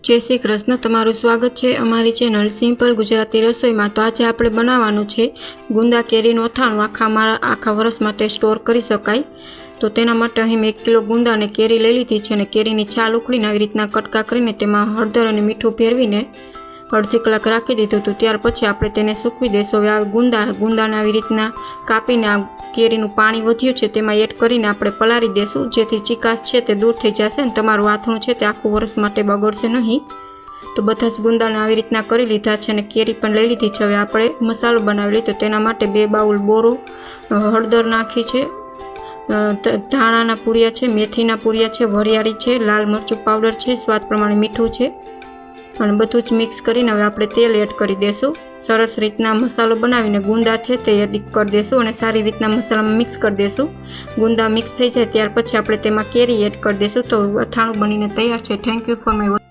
जय श्री कृष्ण। तमारुं स्वागत है अमारी चेनल सिंपल गुजराती रसोई में। तो आज आपणे बनाववानुं छे गुंदा केरीनुं अथाणुं। आखा वर्ष माटे स्टोर करी शकाय। तो तेना माटे अहीं मैं 1 किलो गुंदा ने केरी लई लीधी छे ने केरीनी छाल उकळीने આવી રીતના કટકા કરીને તેમાં હળદર અને મીઠું ફેરવીને અડધી કલાક રાખી દીધું હતું। ત્યાર પછી આપણે તેને સૂકવી દેશું। હવે આ ગુંદાને આવી રીતના કાપીને આ કેરીનું પાણી વધ્યું છે તેમાં એડ કરીને આપણે પલાળી દેશું, જેથી ચીકાશ છે તે દૂર થઈ જશે અને તમારું આથણું છે તે આખું વર્ષ માટે બગડશે નહીં। તો બધા જ ગુંદાને આવી રીતના કરી લીધા છે અને કેરી પણ લઈ લીધી છે। હવે આપણે મસાલો બનાવી લઈએ। તો તેના માટે 2 બાઉલ બોરો હળદર નાખી છે, ધાણાના પૂરિયા છે, મેથીના પૂરિયા છે, વરિયાળી છે, લાલ મરચું પાવડર છે, સ્વાદ પ્રમાણે મીઠું છે અને બધું જ મિક્સ કરીને હવે આપણે તેલ એડ કરી દેશું। સરસ રીતના મસાલો બનાવીને ગુંદા છે તે એડ કરી દેશું અને સારી રીતના મસાલામાં મિક્સ કરી દેશું। ગુંદા મિક્સ થઈ જાય ત્યાર પછી આપણે તેમાં કેરી એડ કરી દેશું। તો અથાણું બનીને તૈયાર છે। Thank you for my